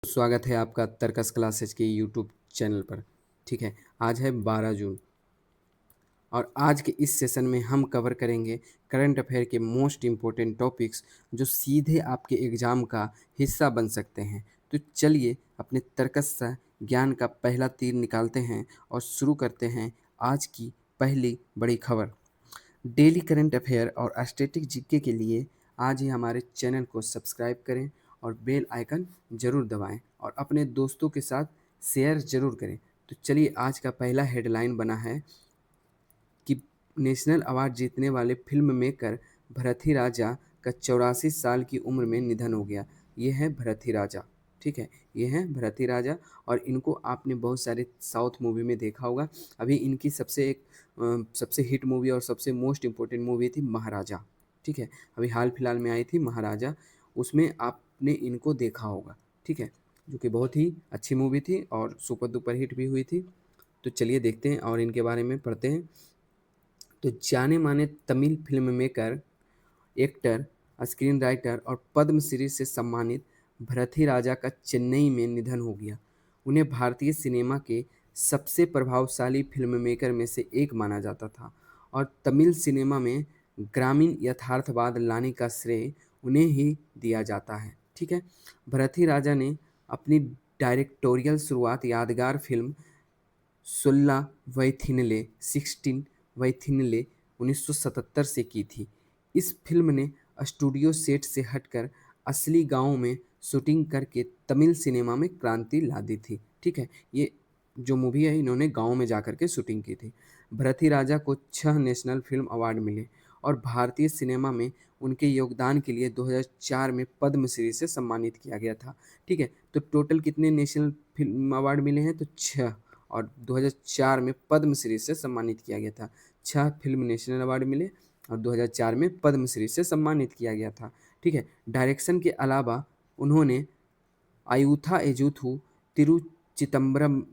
स्वागत है आपका तर्कस क्लासेज के यूट्यूब चैनल पर। ठीक है, आज है 12 जून और आज के इस सेशन में हम कवर करेंगे करंट अफेयर के मोस्ट इम्पोर्टेंट टॉपिक्स जो सीधे आपके एग्ज़ाम का हिस्सा बन सकते हैं। तो चलिए अपने तर्कस से ज्ञान का पहला तीर निकालते हैं और शुरू करते हैं आज की पहली बड़ी खबर। डेली करंट अफेयर और स्टैटिक जीके के लिए आज ही हमारे चैनल को सब्सक्राइब करें और बेल आइकन ज़रूर दबाएं और अपने दोस्तों के साथ शेयर ज़रूर करें। तो चलिए आज का पहला हेडलाइन बना है कि नेशनल अवार्ड जीतने वाले फिल्म मेकर भरथी राजा का 84 साल की उम्र में निधन हो गया। ये है भरथी राजा। ठीक है, ये हैं भरथी राजा और इनको आपने बहुत सारे साउथ मूवी में देखा होगा। अभी इनकी सबसे हिट मूवी और सबसे मोस्ट इम्पोर्टेंट मूवी थी महाराजा। ठीक है, अभी हाल फिलहाल में आई थी महाराजा, उसमें आपने इनको देखा होगा। ठीक है, जो कि बहुत ही अच्छी मूवी थी और सुपर डुपर हिट भी हुई थी। तो चलिए देखते हैं और इनके बारे में पढ़ते हैं। तो जाने माने Tamil film maker, actor, screen writer और पद्मश्री से सम्मानित भरथी राजा का चेन्नई में निधन हो गया। उन्हें भारतीय सिनेमा के सबसे प्रभावशाली फिल्म मेकर में से एक माना जाता था और तमिल सिनेमा में ग्रामीण यथार्थवाद लाने का श्रेय उन्हें ही दिया जाता है। ठीक है, भरथी राजा ने अपनी डायरेक्टोरियल शुरुआत यादगार फिल्म 16 वैथिनले 16 वैथिनले 1977 से की थी। इस फिल्म ने स्टूडियो सेट से हटकर असली गाँव में शूटिंग करके तमिल सिनेमा में क्रांति ला दी थी। ठीक है, ये जो मूवी है इन्होंने गाँव में जाकर के शूटिंग की थी। भरथी राजा को 6 नेशनल फिल्म अवार्ड मिले और भारतीय सिनेमा में उनके योगदान के लिए 2004 में पद्मश्री से सम्मानित किया गया था। ठीक है, तो टोटल कितने नेशनल फिल्म अवार्ड मिले हैं? तो 6, और 2004 में पद्मश्री से सम्मानित किया गया था। 6 फिल्म नेशनल अवार्ड मिले और 2004 में पद्मश्री से सम्मानित किया गया था। ठीक है, डायरेक्शन के अलावा उन्होंने आयुथा एजुथु, तिरुचितम्बरम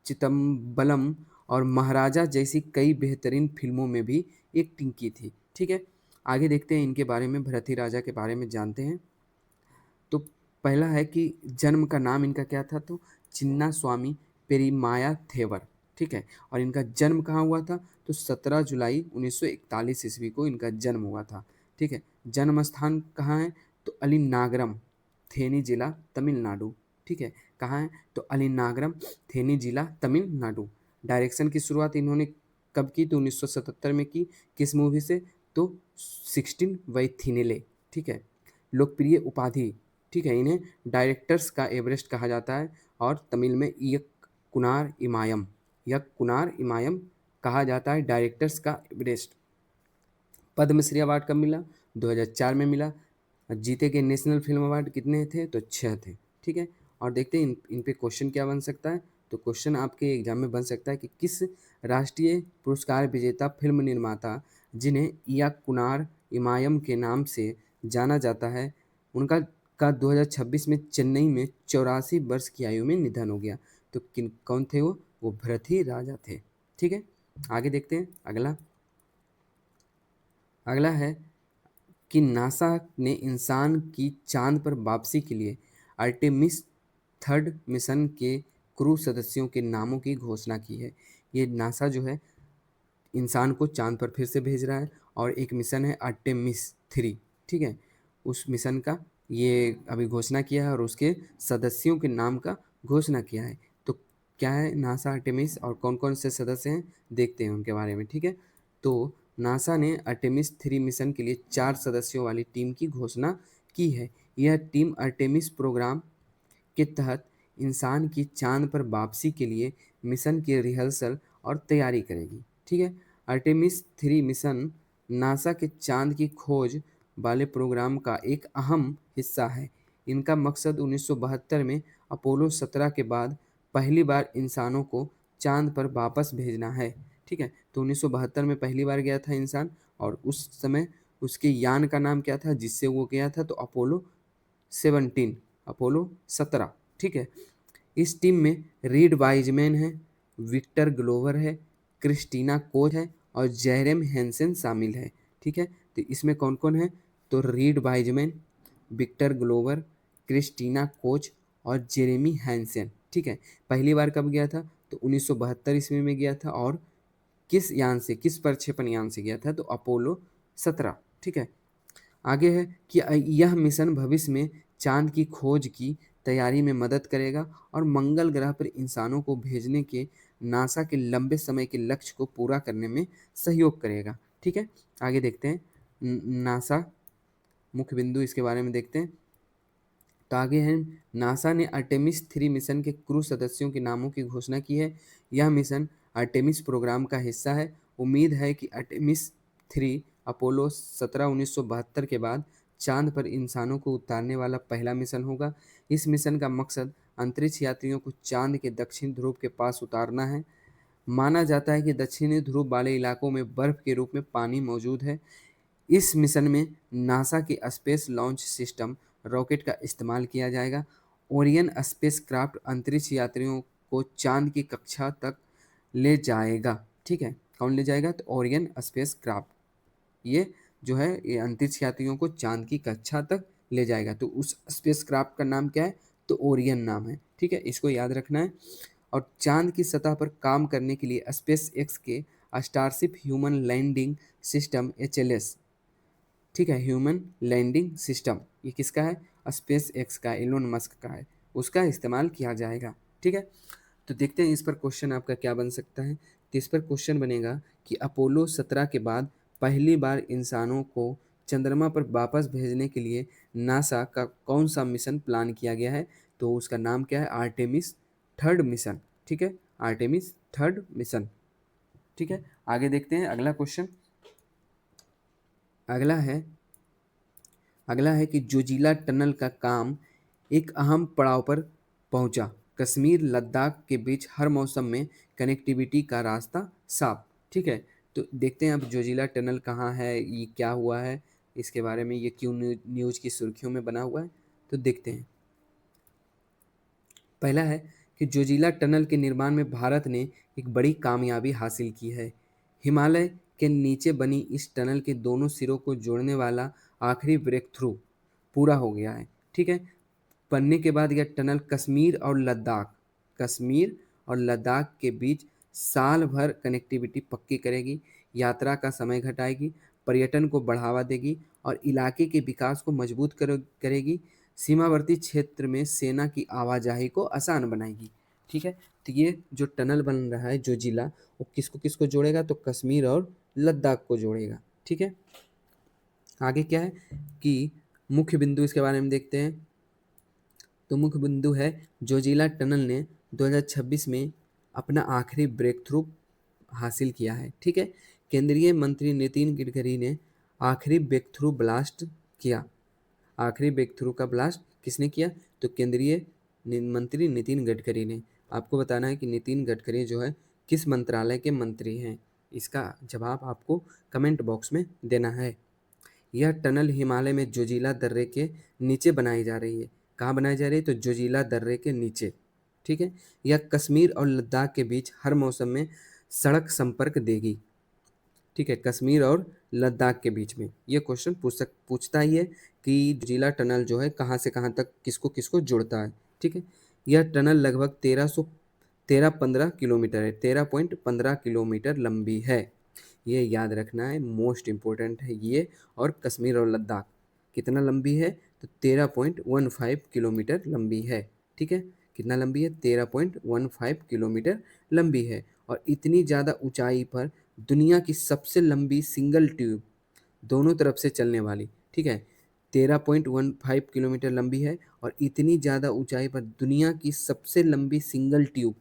चिदम्बलम और महाराजा जैसी कई बेहतरीन फिल्मों में भी एक्टिंग की थी। ठीक है, आगे देखते हैं इनके बारे में, भरथी राजा के बारे में जानते हैं। तो पहला है कि जन्म का नाम इनका क्या था? तो चिन्ना स्वामी पेरीमाया थेवर। ठीक है, और इनका जन्म कहाँ हुआ था? तो 17 जुलाई 1941 ईस्वी को इनका जन्म हुआ था। ठीक है, जन्म स्थान कहाँ है? तो अलीनागरम, थेनी जिला, तमिलनाडु। ठीक है, कहाँ है? तो अलीनागरम, थेनी जिला, तमिलनाडु। डायरेक्शन की शुरुआत इन्होंने कब की? तो 1977 में की। किस मूवी से? तो 16 वैथिनेले। ठीक है, लोकप्रिय उपाधि, ठीक है, इन्हें डायरेक्टर्स का एवरेस्ट कहा जाता है और तमिल में यक्कुनार इमायम, यक्कुनार इमायम कहा जाता है डायरेक्टर्स का एवरेस्ट। पद्मश्री अवार्ड कब मिला? 2004 में मिला। जीते के नेशनल फिल्म अवार्ड कितने थे? तो 6 थे। ठीक है, और देखते हैं इन पे क्वेश्चन क्या बन सकता है। तो क्वेश्चन आपके एग्जाम में बन सकता है कि किस राष्ट्रीय पुरस्कार विजेता फिल्म निर्माता जिन्हें इयाकुनार इमायम के नाम से जाना जाता है उनका 2026 में चेन्नई में 84 वर्ष की आयु में निधन हो गया? तो कौन थे वो भरथी राजा थे। ठीक है, आगे देखते हैं अगला। अगला है कि नासा ने इंसान की चांद पर वापसी के लिए आर्टेमिस 3 मिशन के क्रू सदस्यों के नामों की घोषणा की है। ये नासा जो है इंसान को चांद पर फिर से भेज रहा है और एक मिशन है आर्टेमिस 3। ठीक है, उस मिशन का ये अभी घोषणा किया है और उसके सदस्यों के नाम का घोषणा किया है। तो क्या है नासा आर्टेमिस और कौन कौन से सदस्य हैं देखते हैं उनके बारे में। ठीक है, तो नासा ने आर्टेमिस 3 मिशन के लिए 4 सदस्यों वाली टीम की घोषणा की है। यह टीम आर्टेमिस प्रोग्राम के तहत इंसान की चांद पर वापसी के लिए मिशन की रिहर्सल और तैयारी करेगी। ठीक है, आर्टेमिस 3 मिशन नासा के चांद की खोज वाले प्रोग्राम का एक अहम हिस्सा है। इनका मकसद 1972 में अपोलो 17 के बाद पहली बार इंसानों को चांद पर वापस भेजना है। ठीक है, तो 1972 में पहली बार गया था इंसान और उस समय उसके यान का नाम क्या था जिससे वो गया था? तो अपोलो 17, अपोलो 17। ठीक है, इस टीम में रीड वाइजमैन है, विक्टर ग्लोवर है, क्रिस्टीना कोच है और जेरेम हैंसन शामिल है। ठीक है, तो इसमें कौन कौन है? तो Reid Wiseman, Victor Glover, Christina Koch और जेरेमी हैंसन। ठीक है, पहली बार कब गया था? तो 1972 ईस्वी में गया था। और किस यान से, किस प्रक्षेपण यान से गया था? तो अपोलो 17। ठीक है, आगे है कि यह मिशन भविष्य में चांद की खोज की तैयारी में मदद करेगा और मंगल ग्रह पर इंसानों को भेजने के नासा के लंबे समय के लक्ष्य को पूरा करने में सहयोग करेगा। ठीक है, आगे देखते हैं नासा मुख्य बिंदु इसके बारे में देखते हैं। तो आगे है, नासा ने आर्टेमिस 3 मिशन के क्रू सदस्यों के नामों की घोषणा की है। यह मिशन आर्टेमिस प्रोग्राम का हिस्सा है। उम्मीद है कि आर्टेमिस 3 अपोलो 17 1972 के बाद चांद पर इंसानों को उतारने वाला पहला मिशन होगा। इस मिशन का मकसद अंतरिक्ष यात्रियों को चांद के दक्षिण ध्रुव के पास उतारना है। माना जाता है कि दक्षिणी ध्रुव वाले इलाकों में बर्फ के रूप में पानी मौजूद है। इस मिशन में नासा के स्पेस लॉन्च सिस्टम रॉकेट का इस्तेमाल किया जाएगा। ओरियन स्पेसक्राफ्ट अंतरिक्ष यात्रियों को चांद की कक्षा तक ले जाएगा। ठीक है, कौन ले जाएगा? तो ओरियन स्पेसक्राफ्ट, ये जो है ये अंतरिक्ष यात्रियों को चांद की कक्षा तक ले जाएगा। तो उस स्पेसक्राफ्ट का नाम क्या है? तो ओरियन नाम है। ठीक है, इसको याद रखना है। और चांद की सतह पर काम करने के लिए स्पेस एक्स के Starship human landing system HLS, ठीक है, ह्यूमन लैंडिंग सिस्टम, ये किसका है? स्पेस एक्स का, एलोन मस्क का है, उसका इस्तेमाल किया जाएगा। ठीक है, तो देखते हैं इस पर क्वेश्चन आपका क्या बन सकता है। तो इस पर क्वेश्चन बनेगा कि अपोलो 17 के बाद पहली बार इंसानों को चंद्रमा पर वापस भेजने के लिए नासा का कौन सा मिशन प्लान किया गया है? तो उसका नाम क्या है? Artemis 3 mission. ठीक है, आर्टेमिस 3 मिशन। ठीक है, आगे देखते हैं अगला क्वेश्चन। अगला है अगला है कि जोजिला टनल का काम एक अहम पड़ाव पर पहुंचा। कश्मीर लद्दाख के बीच हर मौसम में कनेक्टिविटी का रास्ता साफ। ठीक है, तो देखते हैं अब जोजिला टनल कहाँ है, ये क्या हुआ है, इसके बारे में, ये क्यों न्यूज़ की सुर्खियों में बना हुआ है, तो देखते हैं। पहला है कि जोजिला टनल के निर्माण में भारत ने एक बड़ी कामयाबी हासिल की है। हिमालय के नीचे बनी इस टनल के दोनों सिरों को जोड़ने वाला आखिरी ब्रेक थ्रू पूरा हो गया है। ठीक है, बनने के बाद यह टनल कश्मीर और लद्दाख के बीच साल भर कनेक्टिविटी पक्की करेगी, यात्रा का समय घटाएगी, पर्यटन को बढ़ावा देगी और इलाके के विकास को मजबूत करेगी। सीमावर्ती क्षेत्र में सेना की आवाजाही को आसान बनाएगी। ठीक है, तो ये जो टनल बन रहा है जो जिला, वो किसको किसको जोड़ेगा? तो कश्मीर और लद्दाख को जोड़ेगा। ठीक है, आगे क्या है कि मुख्य बिंदु इसके बारे में देखते हैं। तो मुख्य बिंदु है जोजिला टनल ने 2026 में अपना आखिरी ब्रेक थ्रू हासिल किया है। ठीक है, केंद्रीय मंत्री नितिन गडकरी ने आखिरी ब्रेक थ्रू ब्लास्ट किया। आखिरी ब्रेक थ्रू का ब्लास्ट किसने किया? तो केंद्रीय मंत्री नितिन गडकरी ने। आपको बताना है कि नितिन गडकरी जो है किस मंत्रालय के मंत्री हैं, इसका जवाब आपको कमेंट बॉक्स में देना है। यह टनल हिमालय में जोजिला दर्रे के नीचे बनाई जा रही है। कहाँ बनाई जा रही है? तो जोजिला दर्रे के नीचे। ठीक है, यह कश्मीर और लद्दाख के बीच हर मौसम में सड़क संपर्क देगी। ठीक है, कश्मीर और लद्दाख के बीच में ये क्वेश्चन पूछता ही है कि जोजिला टनल जो है कहाँ से कहाँ तक किसको किसको जोड़ता है। ठीक है, यह टनल लगभग 1315 किलोमीटर है, 13.15 किलोमीटर लंबी है। ये याद रखना है, मोस्ट इम्पोर्टेंट है ये। और कश्मीर और लद्दाख कितना लंबी है? तो 13.15 किलोमीटर लंबी है। ठीक है, कितना लंबी है? 13.15 किलोमीटर लंबी है। और इतनी ज़्यादा ऊंचाई पर दुनिया की सबसे लंबी सिंगल ट्यूब दोनों तरफ से चलने वाली, ठीक है, 13.15 किलोमीटर लंबी है और इतनी ज़्यादा ऊंचाई पर दुनिया की सबसे लंबी सिंगल ट्यूब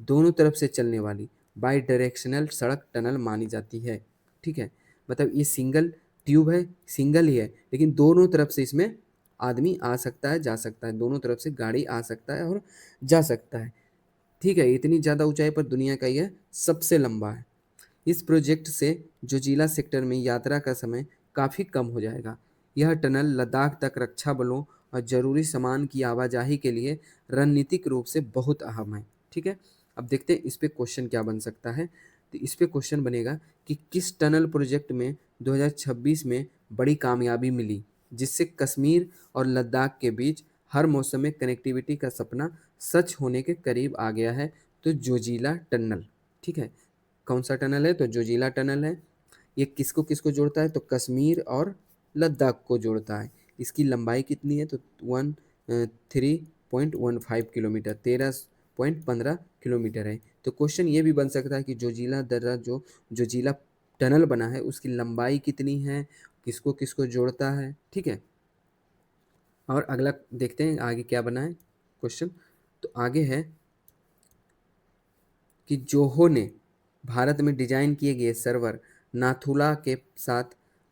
दोनों तरफ से चलने वाली बाई डायरेक्शनल सड़क टनल मानी जाती है। ठीक है, मतलब ये सिंगल ट्यूब है, सिंगल ही है, लेकिन दोनों तरफ से इसमें आदमी आ सकता है, जा सकता है, दोनों तरफ से गाड़ी आ सकता है और जा सकता है। ठीक है, इतनी ज़्यादा ऊंचाई पर दुनिया का यह सबसे लंबा है। इस प्रोजेक्ट से जोजिला सेक्टर में यात्रा का समय काफ़ी कम हो जाएगा। यह टनल लद्दाख तक रक्षा बलों और जरूरी सामान की आवाजाही के लिए रणनीतिक रूप से बहुत अहम है। ठीक है, अब देखते हैं इस पे क्वेश्चन क्या बन सकता है। तो इस पे क्वेश्चन बनेगा कि किस टनल प्रोजेक्ट में 2026 में बड़ी कामयाबी मिली जिससे कश्मीर और लद्दाख के बीच हर मौसम में कनेक्टिविटी का सपना सच होने के करीब आ गया है। तो जोजिला टनल, ठीक है, कौन सा टनल है? तो जोजिला टनल है। ये किसको किसको जोड़ता है? तो कश्मीर और लद्दाख को जोड़ता है। इसकी लंबाई कितनी है? तो 3.15 किलोमीटर, 13.15 किलोमीटर है। तो क्वेश्चन ये भी बन सकता है कि जोजिला दर्रा जो जोजिला टनल बना है उसकी लंबाई कितनी है, किसको किसको जोड़ता है, ठीक है। और अगला देखते हैं आगे क्या बना है क्वेश्चन। तो आगे है कि जोहो ने भारत में डिजाइन किए गए सर्वर नाथुला के साथ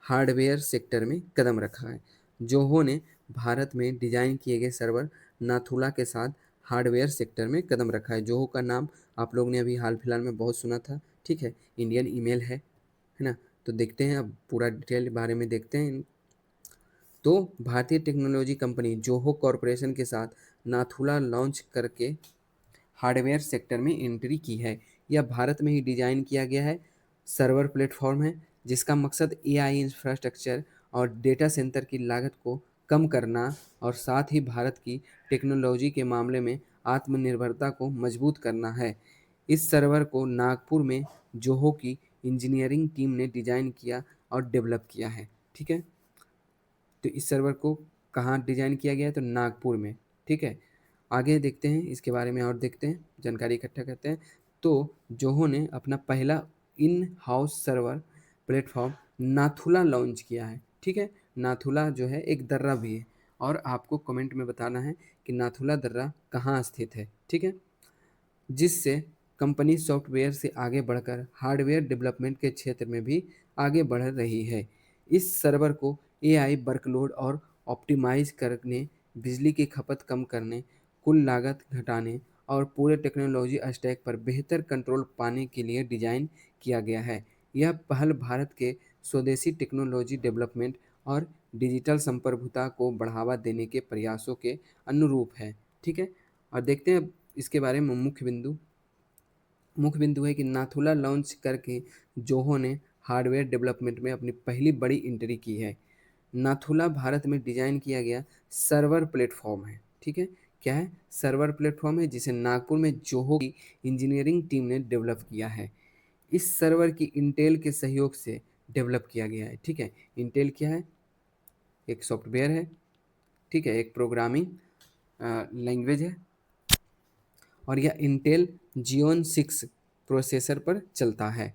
हार्डवेयर सेक्टर में कदम रखा है। जोहो ने भारत में डिजाइन किए गए सर्वर नाथुला के साथ हार्डवेयर सेक्टर में कदम रखा है। जोहो का नाम आप लोग ने अभी हाल फिलहाल में बहुत सुना था, ठीक है, इंडियन ईमेल है ना। तो देखते हैं अब पूरा डिटेल बारे में देखते हैं। तो भारतीय टेक्नोलॉजी कंपनी जोहो कॉरपोरेशन के साथ नाथुला लॉन्च करके हार्डवेयर सेक्टर में एंट्री की है। यह भारत में ही डिजाइन किया गया है सर्वर प्लेटफॉर्म है जिसका मकसद एआई इंफ्रास्ट्रक्चर और डेटा सेंटर की लागत को कम करना और साथ ही भारत की टेक्नोलॉजी के मामले में आत्मनिर्भरता को मजबूत करना है। इस सर्वर को नागपुर में जोहो की इंजीनियरिंग टीम ने डिजाइन किया और डेवलप किया है, ठीक है। तो इस सर्वर को कहाँ डिजाइन किया गया है? तो नागपुर में, ठीक है। आगे देखते हैं इसके बारे में और देखते हैं, जानकारी इकट्ठा करते हैं। तो जोहो ने अपना पहला in house server platform Nathula launch किया है, ठीक है। नाथुला जो है एक दर्रा भी है और आपको कमेंट में बताना है कि नाथुला दर्रा कहाँ स्थित है, ठीक है। जिससे कंपनी सॉफ्टवेयर से आगे बढ़कर हार्डवेयर डेवलपमेंट के क्षेत्र में भी आगे बढ़ रही है। इस सर्वर को एआई वर्कलोड और ऑप्टिमाइज करने, बिजली की खपत कम करने, कुल लागत घटाने और पूरे टेक्नोलॉजी स्टैक पर बेहतर कंट्रोल पाने के लिए डिज़ाइन किया गया है। यह पहल भारत के स्वदेशी टेक्नोलॉजी डेवलपमेंट और डिजिटल संप्रभुता को बढ़ावा देने के प्रयासों के अनुरूप है, ठीक है। और देखते हैं इसके बारे में मुख्य बिंदु है कि नाथुला लॉन्च करके जोहो ने हार्डवेयर डेवलपमेंट में अपनी पहली बड़ी एंट्री की है। नाथुला भारत में डिजाइन किया गया सर्वर प्लेटफॉर्म है, ठीक है। क्या है? सर्वर प्लेटफॉर्म है जिसे नागपुर में जोहो की इंजीनियरिंग टीम ने डेवलप किया है। इस सर्वर की इंटेल के सहयोग से डेवलप किया गया है, ठीक है। इंटेल क्या है? एक सॉफ्टवेयर है, ठीक है, एक प्रोग्रामिंग लैंग्वेज है और यह इंटेल जियोन 6 प्रोसेसर पर चलता है।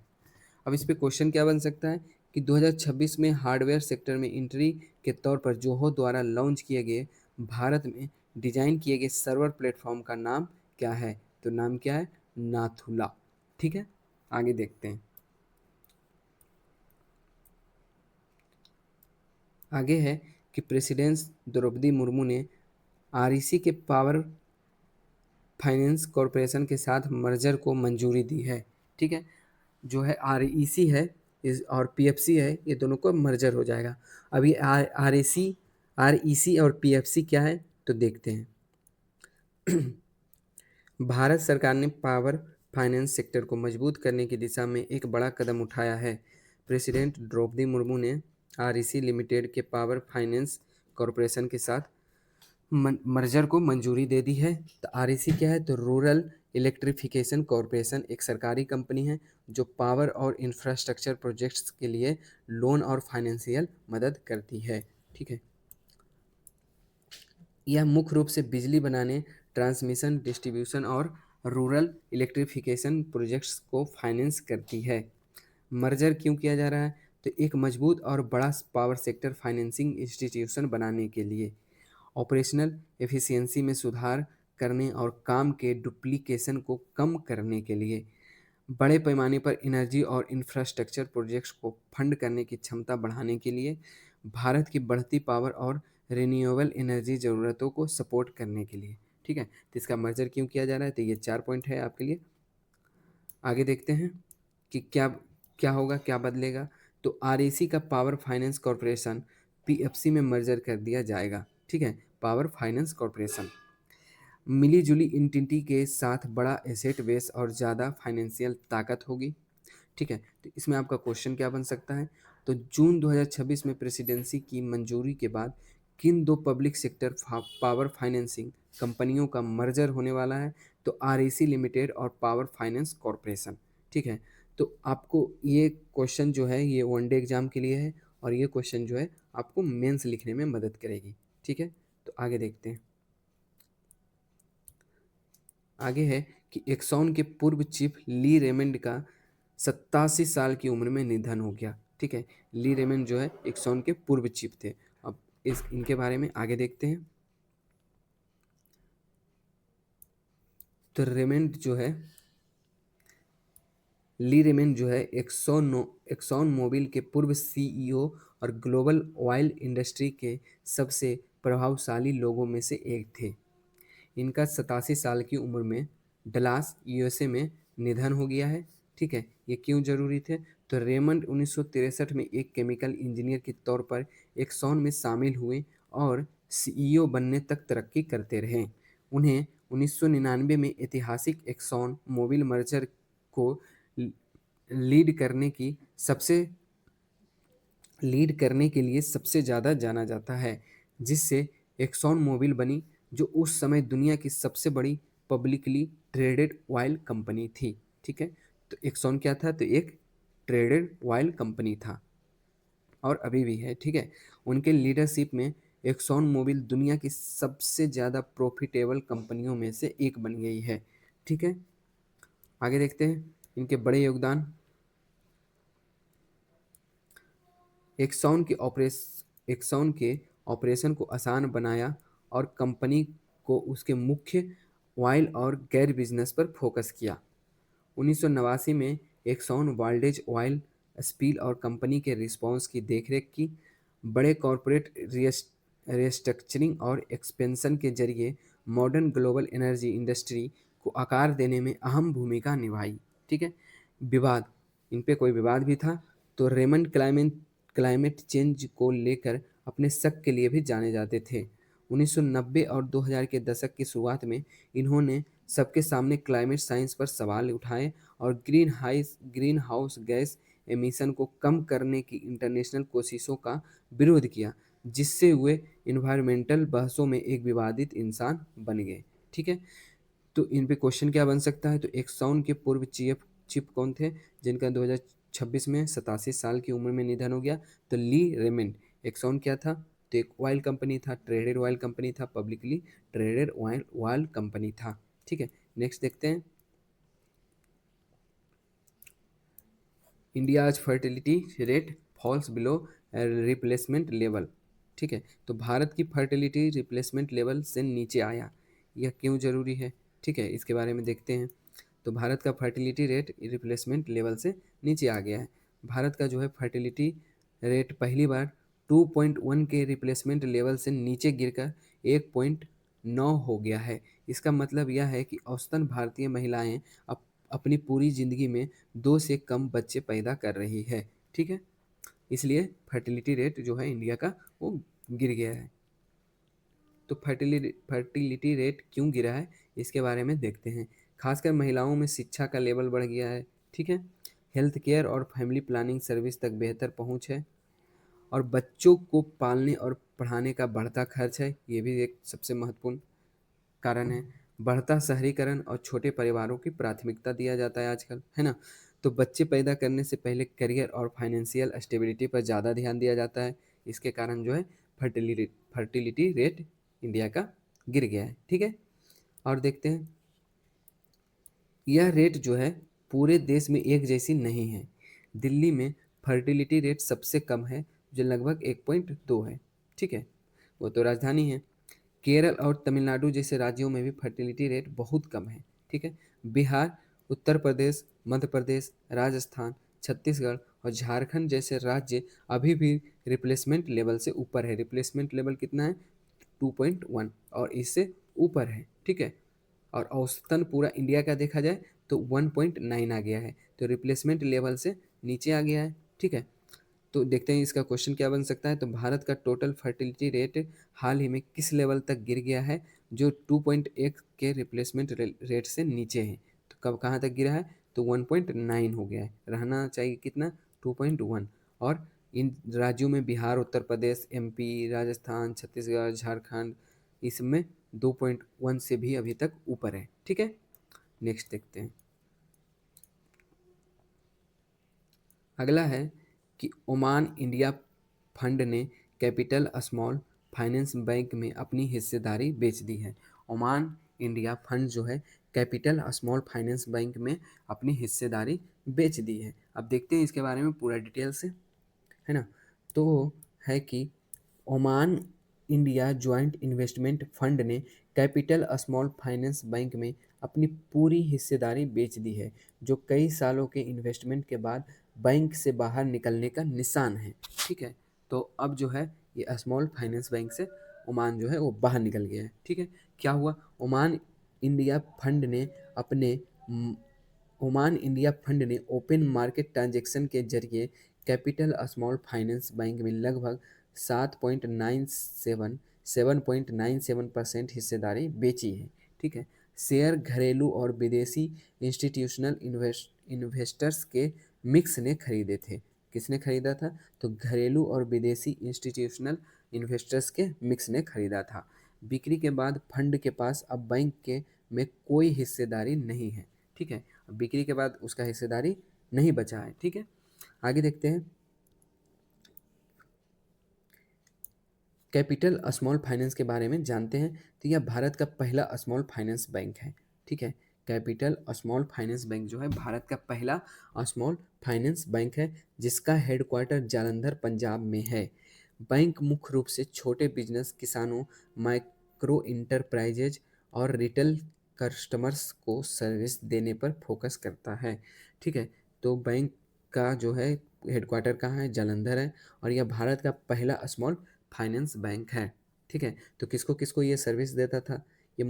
अब इस पे क्वेश्चन क्या बन सकता है कि 2026 में हार्डवेयर सेक्टर में एंट्री के तौर पर जोहो द्वारा लॉन्च किए गए भारत में डिजाइन किए गए सर्वर प्लेटफॉर्म का नाम क्या है? तो नाम क्या है? नाथुला, ठीक है। आगे देखते हैं। आगे है कि प्रेसिडेंट द्रौपदी मुर्मू ने आरईसी के पावर फाइनेंस कॉरपोरेशन के साथ मर्जर को मंजूरी दी है, ठीक है। जो है आरईसी है इस और पीएफसी है, ये दोनों को मर्जर हो जाएगा। अभी आरईसी और पीएफसी क्या है तो देखते हैं। भारत सरकार ने पावर फाइनेंस सेक्टर को मजबूत करने की दिशा में एक बड़ा कदम उठाया है। प्रेसिडेंट द्रौपदी मुर्मू ने आरईसी लिमिटेड के पावर फाइनेंस कॉरपोरेशन के साथ मर्जर को मंजूरी दे दी है। तो आरईसी क्या है? तो रूरल इलेक्ट्रिफिकेशन कॉरपोरेशन एक सरकारी कंपनी है जो पावर और इंफ्रास्ट्रक्चर प्रोजेक्ट्स के लिए लोन और फाइनेंशियल मदद करती है, ठीक है। यह मुख्य रूप से बिजली बनाने, ट्रांसमिशन, डिस्ट्रीब्यूशन और रूरल इलेक्ट्रिफिकेशन प्रोजेक्ट्स को फाइनेंस करती है। मर्जर क्यों किया जा रहा है? तो एक मजबूत और बड़ा पावर सेक्टर फाइनेंसिंग इंस्टीट्यूशन बनाने के लिए, ऑपरेशनल एफिशिएंसी में सुधार करने और काम के डुप्लीकेशन को कम करने के लिए, बड़े पैमाने पर एनर्जी और इंफ्रास्ट्रक्चर प्रोजेक्ट्स को फंड करने की क्षमता बढ़ाने के लिए, भारत की बढ़ती पावर और रिन्यूएबल एनर्जी ज़रूरतों को सपोर्ट करने के लिए, ठीक है। तो इसका मर्जर क्यों किया जा रहा है? तो ये 4 पॉइंट है आपके लिए। आगे देखते हैं कि क्या क्या होगा, क्या बदलेगा। तो आरईसी का पावर फाइनेंस कॉरपोरेशन पीएफसी में मर्जर कर दिया जाएगा, ठीक है। पावर फाइनेंस कॉरपोरेशन मिली जुली इंटिटी के साथ बड़ा एसेट बेस और ज़्यादा फाइनेंशियल ताकत होगी, ठीक है। तो इसमें आपका क्वेश्चन क्या बन सकता है? तो जून 2026 में प्रेसिडेंसी की मंजूरी के बाद किन दो पब्लिक सेक्टर पावर फाइनेंसिंग कंपनियों का मर्जर होने वाला है? तो आरईसी लिमिटेड और पावर फाइनेंस कॉरपोरेशन। ठीक है, तो आपको ये क्वेश्चन जो है ये वनडे एग्जाम के लिए है, और ये क्वेश्चन जो है आपको मेंस लिखने में मदद करेगी। ठीक है, तो आगे देखते हैं। आगे है कि एक्सॉन के पूर्व चीफ ली रेमंड का 87 साल की उम्र में निधन हो गया। ठीक है, ली रेमंड जो है एक्सॉन के पूर्व चीफ थे। अब इस इनके बारे में आगे देखते हैं। तो रेमंड जो है, ली रेमंड जो है एक्सॉन मोबिल के पूर्व सीईओ और ग्लोबल ऑयल इंडस्ट्री के सबसे प्रभावशाली लोगों में से एक थे। इनका 87 साल की उम्र में डलास यूएसए में निधन हो गया है। ठीक है, ये क्यों जरूरी थे? तो रेमंड 1963 में एक केमिकल इंजीनियर के तौर पर एक्सॉन में शामिल हुए और सीईओ बनने तक तरक्की करते रहे। उन्हें 1999 में ऐतिहासिक एक्सॉन मोबिल मर्जर को लीड करने की सबसे लीड करने के लिए सबसे ज़्यादा जाना जाता है, जिससे एक्सॉन मोबिल बनी, जो उस समय दुनिया की सबसे बड़ी पब्लिकली ट्रेडेड ऑयल कंपनी थी। ठीक है, तो एक्सॉन क्या था? तो एक ट्रेडेड ऑयल कंपनी था और अभी भी है। ठीक है, उनके लीडरशिप में एक्सॉन मोबिल दुनिया की सबसे ज़्यादा प्रॉफिटेबल कंपनियों में से एक बन गई है। ठीक है, आगे देखते हैं इनके बड़े योगदान। एक्सॉन के ऑपरेशन को आसान बनाया और कंपनी को उसके मुख्य ऑयल और गैर बिजनेस पर फोकस किया। 1989 में एक्सॉन वाल्डेज ऑयल स्पिल और कंपनी के रिस्पॉन्स की देखरेख की। बड़े कॉरपोरेट रिस्ट्रक्चरिंग और एक्सपेंशन के जरिए मॉडर्न ग्लोबल एनर्जी इंडस्ट्री को आकार देने में अहम भूमिका निभाई। ठीक है, विवाद, इन पे कोई विवाद भी था। तो रेमंड क्लाइमेट चेंज को लेकर अपने शक के लिए भी जाने जाते थे। 1990 और 2000 के दशक की शुरुआत में इन्होंने सबके सामने क्लाइमेट साइंस पर सवाल उठाए और ग्रीन हाउस गैस एमिशन को कम करने की इंटरनेशनल कोशिशों का विरोध किया, जिससे वे इन्वायरमेंटल बहसों में एक विवादित इंसान बन गए। ठीक है, तो इन पे क्वेश्चन क्या बन सकता है? तो एक्सॉन के पूर्व चीफ चीफ कौन थे जिनका 2026 में 87 साल की उम्र में निधन हो गया? तो ली रेमंड। एक्सॉन क्या था? तो एक ऑयल कंपनी था, ट्रेडेड ऑयल कंपनी था, पब्लिकली ट्रेडेड ऑयल कंपनी था। ठीक है, नेक्स्ट देखते हैं। India's fertility rate falls below replacement level. ठीक है, तो भारत की फर्टिलिटी रिप्लेसमेंट लेवल से नीचे आया, यह क्यों जरूरी है? ठीक है, इसके बारे में देखते हैं। तो भारत का फर्टिलिटी रेट रिप्लेसमेंट लेवल से नीचे आ गया है। भारत का जो है फर्टिलिटी रेट पहली बार 2.1 के रिप्लेसमेंट लेवल से नीचे गिरकर 1.9 हो गया है। इसका मतलब यह है कि औसतन भारतीय महिलाएं अपनी पूरी जिंदगी में 2 से कम बच्चे पैदा कर रही है। ठीक है, इसलिए फर्टिलिटी रेट जो है इंडिया का वो गिर गया है। तो फर्टिलिटी रेट क्यों गिरा है इसके बारे में देखते हैं। खासकर महिलाओं में शिक्षा का लेवल बढ़ गया है। ठीक है, हेल्थ केयर और फैमिली प्लानिंग सर्विस तक बेहतर पहुंच है, और बच्चों को पालने और पढ़ाने का बढ़ता खर्च है, ये भी एक सबसे महत्वपूर्ण कारण है। बढ़ता शहरीकरण और छोटे परिवारों की प्राथमिकता दिया जाता है आजकल, है ना? तो बच्चे पैदा करने से पहले करियर और फाइनेंशियल स्टेबिलिटी पर ज़्यादा ध्यान दिया जाता है। इसके कारण जो है फर्टिलिटी रेट इंडिया का गिर गया है। ठीक है, और देखते हैं। यह रेट जो है पूरे देश में एक जैसी नहीं है। दिल्ली में फर्टिलिटी रेट सबसे कम है, जो लगभग 1.2 है। ठीक है, वो तो राजधानी है। केरल और तमिलनाडु जैसे राज्यों में भी फर्टिलिटी रेट बहुत कम है। ठीक है, बिहार, उत्तर प्रदेश, मध्य प्रदेश, राजस्थान, छत्तीसगढ़ और झारखंड जैसे राज्य अभी भी रिप्लेसमेंट लेवल से ऊपर है। रिप्लेसमेंट लेवल कितना है? 2.1, और इससे ऊपर है। ठीक है, और औसतन पूरा इंडिया का देखा जाए तो 1.9 आ गया है, तो रिप्लेसमेंट लेवल से नीचे आ गया है। ठीक है, तो देखते हैं इसका क्वेश्चन क्या बन सकता है। तो भारत का टोटल फर्टिलिटी रेट हाल ही में किस लेवल तक गिर गया है जो 2.1 के रिप्लेसमेंट रेट से नीचे है? तो कब कहाँ तक गिरा है? तो 1.9 हो गया है, रहना चाहिए कितना? 2.1। और इन राज्यों में बिहार, उत्तर प्रदेश, एमपी, राजस्थान, छत्तीसगढ़, झारखंड इसमें 2.1 से भी अभी तक ऊपर है। ठीक है, नेक्स्ट देखते हैं। अगला है कि ओमान इंडिया फंड ने कैपिटल स्मॉल फाइनेंस बैंक में अपनी हिस्सेदारी बेच दी है। ओमान इंडिया फंड जो है कैपिटल स्मॉल फाइनेंस बैंक में अपनी हिस्सेदारी बेच दी है। अब देखते हैं इसके बारे में पूरा डिटेल से, है ना। तो है कि Oman India joint investment fund ने कैपिटल स्मॉल फाइनेंस बैंक में अपनी पूरी हिस्सेदारी बेच दी है, जो कई सालों के इन्वेस्टमेंट के बाद बैंक से बाहर निकलने का निशान है। ठीक है, तो अब जो है ये स्मॉल फाइनेंस बैंक से ओमान जो है वो बाहर निकल गया है। ठीक है, क्या हुआ, ओमान इंडिया फंड ने अपने ओमान इंडिया फंड ने ओपन मार्केट ट्रांजैक्शन के जरिए कैपिटल स्मॉल फाइनेंस बैंक में लगभग 7.97% हिस्सेदारी बेची है। ठीक है, शेयर घरेलू और विदेशी इंस्टीट्यूशनल इन्वेस्टर्स के मिक्स ने खरीदे थे। किसने खरीदा था, तो घरेलू और विदेशी इंस्टीट्यूशनल इन्वेस्टर्स के मिक्स ने खरीदा था। बिक्री के बाद फंड के पास अब बैंक के में कोई हिस्सेदारी नहीं है। ठीक है, बिक्री के बाद उसका हिस्सेदारी नहीं बचा है। ठीक है, आगे देखते हैं। कैपिटल स्मॉल फाइनेंस के बारे में जानते हैं। तो यह भारत का पहला स्मॉल फाइनेंस बैंक है। ठीक है, कैपिटल स्मॉल फाइनेंस बैंक जो है भारत का पहला स्मॉल फाइनेंस बैंक है, जिसका हेडक्वार्टर जालंधर पंजाब में है। बैंक मुख्य रूप से छोटे बिजनेस, किसानों, माइक्रो इंटरप्राइजेज और रिटेल कस्टमर्स को सर्विस देने पर फोकस करता है। ठीक है, तो बैंक का जो है हेडक्वार्टर कहाँ है, जालंधर है, और यह भारत का पहला स्मॉल फाइनेंस बैंक है। ठीक है, तो किसको किसको ये सर्विस देता था, ये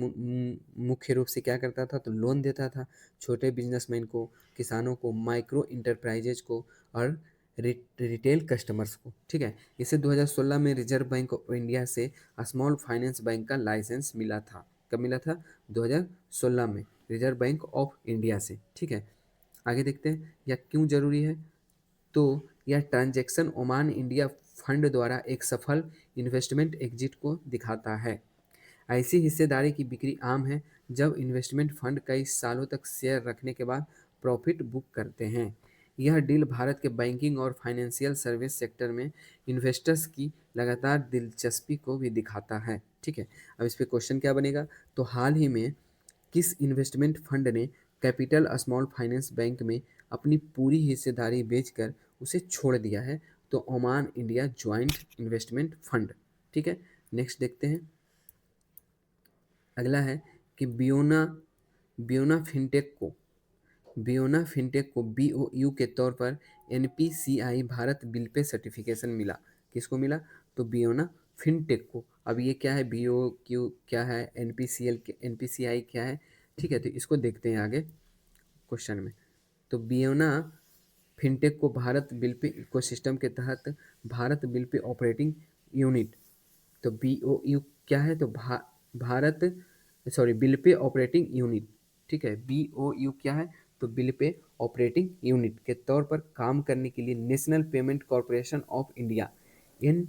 मुख्य रूप से क्या करता था, तो लोन देता था छोटे बिजनेसमैन को, किसानों को, माइक्रो इंटरप्राइजेज को और रिटेल कस्टमर्स को। ठीक है, इसे 2016 में रिजर्व बैंक ऑफ इंडिया से स्मॉल फाइनेंस बैंक का लाइसेंस मिला था। कब मिला था, 2016 में रिजर्व बैंक ऑफ इंडिया से। ठीक है, आगे देखते हैं यह क्यों जरूरी है। तो यह ट्रांजैक्शन ओमान इंडिया फंड द्वारा एक सफल इन्वेस्टमेंट एग्जिट को दिखाता है। ऐसी हिस्सेदारी की बिक्री आम है जब इन्वेस्टमेंट फंड कई सालों तक शेयर रखने के बाद प्रॉफिट बुक करते हैं। यह डील भारत के बैंकिंग और फाइनेंशियल सर्विस सेक्टर में इन्वेस्टर्स की लगातार दिलचस्पी को भी दिखाता है। ठीक है, अब इस पे क्वेश्चन क्या बनेगा, तो हाल ही में किस इन्वेस्टमेंट फंड ने कैपिटल स्मॉल फाइनेंस बैंक में अपनी पूरी हिस्सेदारी बेचकर उसे छोड़ दिया है, तो Oman India joint investment fund. ठीक है, नेक्स्ट देखते हैं। अगला है कि बियोना फिनटेक को बीओयू के तौर पर एनपीसीआई भारत बिल पे सर्टिफिकेशन मिला। किसको मिला, तो बियोना फिनटेक को। अब ये क्या है, बीओक्यू क्या है, एनपीसीआई क्या है। ठीक है, तो इसको देखते हैं आगे क्वेश्चन में। तो बियोना फिनटेक को भारत बिल पे इकोसिस्टम के तहत Bharat bill pay operating unit, तो बीओयू क्या है, तो Bharat sorry bill pay operating unit. ठीक है, बीओयू क्या है, तो बिल पे ऑपरेटिंग यूनिट के तौर पर काम करने के लिए national payment corporation of India NPCI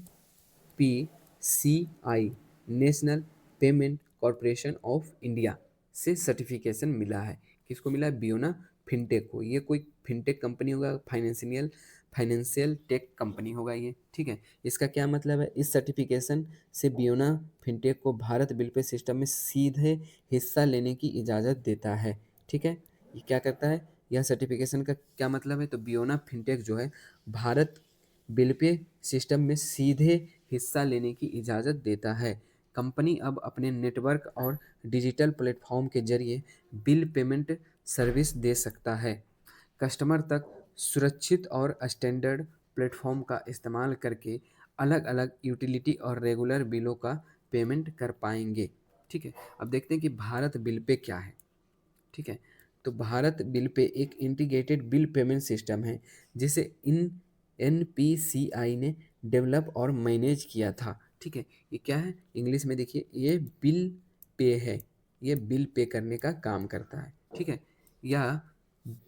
national payment corporation of India से सर्टिफिकेशन मिला है। किसको मिला है, बियोना फिनटेक को। ये कोई फिनटेक कंपनी होगा, फाइनेंशियल टेक कंपनी होगा ये। ठीक है, इसका क्या मतलब है, इस सर्टिफिकेशन से बियोना फिनटेक को भारत बिल पे सिस्टम में सीधे हिस्सा लेने की इजाज़त देता है। ठीक है, ये क्या करता है, यह सर्टिफिकेशन का क्या मतलब है, तो बियोना फिनटेक जो है भारत बिल पे सिस्टम में सीधे हिस्सा लेने की इजाज़त देता है। कंपनी अब अपने नेटवर्क और डिजिटल प्लेटफॉर्म के जरिए बिल पेमेंट सर्विस दे सकता है। कस्टमर तक सुरक्षित और स्टैंडर्ड प्लेटफॉर्म का इस्तेमाल करके अलग अलग यूटिलिटी और रेगुलर बिलों का पेमेंट कर पाएंगे। ठीक है, अब देखते हैं कि भारत बिल पे क्या है। ठीक है, तो भारत बिल पे एक इंटीग्रेटेड बिल पेमेंट सिस्टम है जिसे इन एनपीसीआई ने डेवलप और मैनेज किया था। ठीक है, ये क्या है, इंग्लिश में देखिए, ये बिल पे है, ये बिल पे करने का काम करता है। ठीक है, यह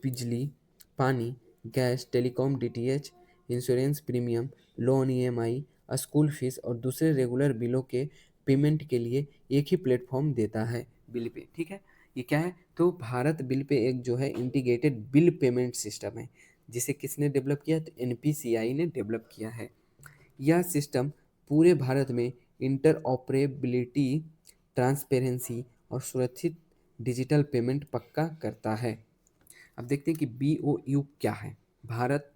बिजली, पानी, gas, telecom, DTH, insurance premium, loan EMI, school fees और दूसरे रेगुलर बिलों के पेमेंट के लिए एक ही प्लेटफॉर्म देता है बिल पे। ठीक है, ये क्या है, तो भारत बिल पे एक जो है इंटीग्रेटेड बिल पेमेंट सिस्टम है, जिसे किसने डेवलप किया, तो एनपीसीआई ने डेवलप किया है। यह सिस्टम पूरे भारत में इंटरऑपरेबिलिटी, ट्रांसपेरेंसी और सुरक्षित डिजिटल पेमेंट पक्का करता है। अब देखते हैं कि बीओयू क्या है, Bharat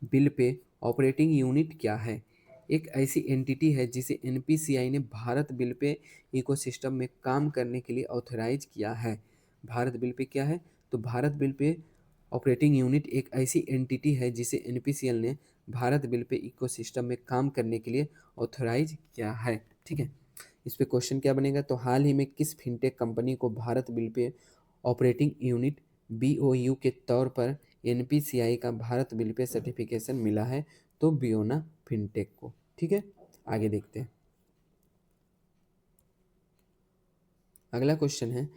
bill pay operating unit क्या है। एक ऐसी एंटिटी है जिसे एनपीसीआई ने भारत बिल पे इकोसिस्टम में काम करने के लिए ऑथराइज किया है। भारत बिल पे क्या है, तो Bharat bill pay operating unit एक ऐसी एंटिटी है जिसे एनपीसीएल ने भारत बिल पे इकोसिस्टम में काम करने के लिए ऑथराइज किया है। ठीक है, इस पे क्वेश्चन क्या बनेगा, तो हाल ही में किस फिनटेक कंपनी को Bharat bill pay operating unit BOU के तौर पर एनपीसीआई का भारत बिल पे सर्टिफिकेशन मिला है, तो बियोना फिनटेक को। ठीक है, आगे देखते हैं। अगला क्वेश्चन है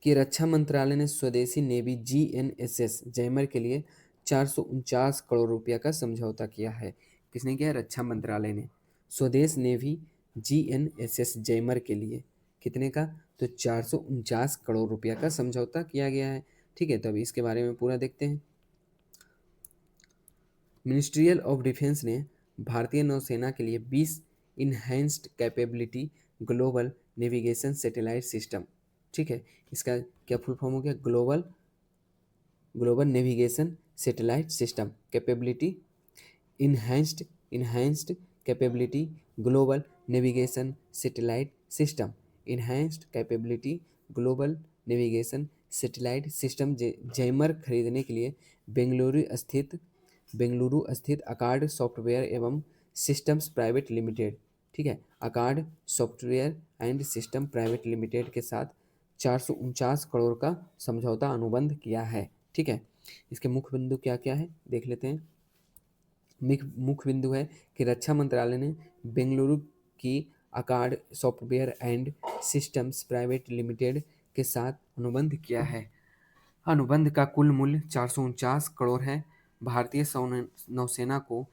कि रक्षा मंत्रालय ने स्वदेशी नेवी जीएनएसएस जैमर के लिए 449 करोड़ रुपया का समझौता किया है। किसने किया, रक्षा मंत्रालय ने। स्वदेश नेवी जीएनएसएस जैमर के लिए कितने का, तो 449 करोड़ रुपया का समझौता किया गया है। ठीक है, तो अभी इसके बारे में पूरा देखते हैं। मिनिस्ट्रियल ऑफ डिफेंस ने भारतीय नौसेना के लिए 20 enhanced capability global navigation satellite system, ठीक है, इसका क्या फुल फॉर्म हो गया, global global navigation satellite system capability enhanced enhanced capability global navigation satellite system, enhanced capability global navigation satellite system jammer खरीदने के लिए बेंगलुरु स्थित अकार्ड सॉफ्टवेयर एवं सिस्टम्स प्राइवेट लिमिटेड, ठीक है, Accord software and system private limited के साथ 449 करोड़ का समझौता अनुबंध किया है। ठीक है, इसके मुख्य बिंदु क्या क्या है देख लेते हैं। मुख्य बिंदु है कि रक्षा मंत्रालय ने बेंगलुरु की Accord software and systems private limited के साथ अनुबंध किया है। अनुबंध का कुल मूल्य 449 करोड़ है। भारतीय नौसेना को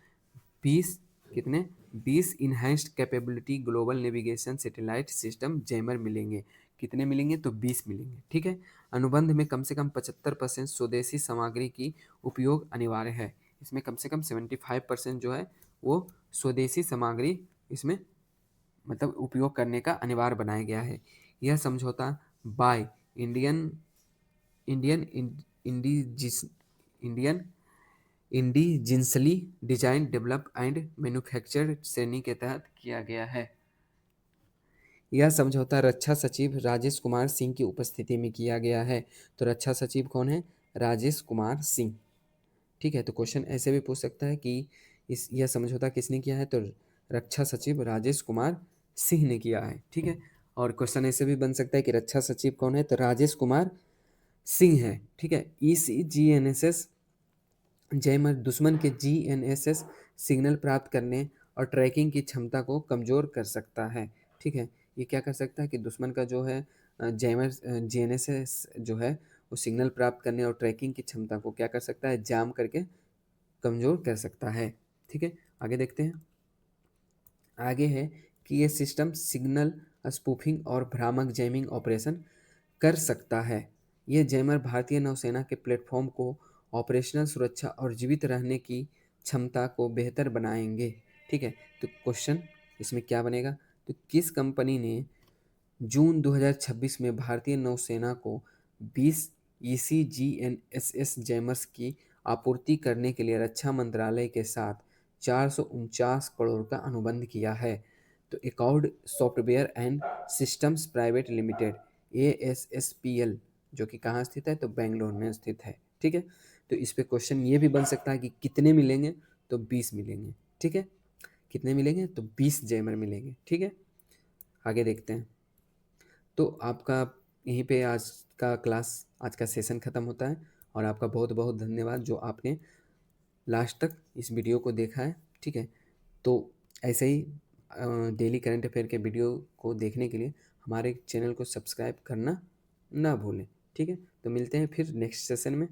20 कितने 20 enhanced capability global navigation satellite system jammer मिलेंगे। कितने मिलेंगे, तो 20 मिलेंगे। ठीक है, अनुबंध में कम से कम 75% स्वदेशी सामग्री की उपयोग अनिवार्य है। इसमें कम से कम 75% जो है वो स्वदेशी सामग्री इसमें मतलब उपयोग करने का अनिवार्य बनाया गया है। यह समझौता buy Indian Indian indigenous Indian indigenously design develop and manufacture श्रेणी के तहत किया गया है। यह समझौता रक्षा सचिव राजेश कुमार सिंह की उपस्थिति में किया गया है। तो रक्षा सचिव कौन है, राजेश कुमार सिंह। ठीक है, तो क्वेश्चन ऐसे भी पूछ सकता है कि यह समझौता किसने किया है, तो रक्षा सचिव राजेश कुमार सिंह ने किया है। ठीक है, और क्वेश्चन ऐसे भी बन सकता है कि रक्षा सचिव कौन है, तो राजेश कुमार सिंह है। ठीक है, ईसीजीएनएसएस जैमर दुश्मन के जीएनएसएस सिग्नल प्राप्त करने और ट्रैकिंग की क्षमता को कमज़ोर कर सकता है। ठीक है, ये क्या कर सकता है कि दुश्मन का जो है जैमर जीएनएसएस जो है वो सिग्नल प्राप्त करने और ट्रैकिंग की क्षमता को क्या कर सकता है, जाम करके कमज़ोर कर सकता है। ठीक है, आगे देखते हैं। आगे है कि ये सिस्टम सिग्नल स्पूफिंग और भ्रामक जैमिंग ऑपरेशन कर सकता है। ये जैमर भारतीय नौसेना के प्लेटफॉर्म को ऑपरेशनल सुरक्षा और जीवित रहने की क्षमता को बेहतर बनाएंगे। ठीक है, तो क्वेश्चन इसमें क्या बनेगा, तो किस कंपनी ने जून 2026 में भारतीय नौसेना को 20 ईसीजीएनएसएस जैमर्स की आपूर्ति करने के लिए रक्षा मंत्रालय के साथ 449 करोड़ का अनुबंध किया है। तो Accord software and systems private limited ASSPL जो कि कहाँ स्थित है, तो बेंगलोर में स्थित है। ठीक है, तो इस पे क्वेश्चन ये भी बन सकता है कि कितने मिलेंगे, तो 20 मिलेंगे। ठीक है, कितने मिलेंगे, तो 20 जैमर मिलेंगे। ठीक है, आगे देखते हैं। तो आपका यहीं पे आज का सेशन ख़त्म होता है और आपका बहुत बहुत धन्यवाद जो आपने लास्ट तक इस वीडियो को देखा है। ठीक है, तो ऐसे ही डेली करंट अफेयर के वीडियो को देखने के लिए हमारे चैनल को सब्सक्राइब करना ना भूलें। ठीक है, तो मिलते हैं फिर नेक्स्ट सेशन में।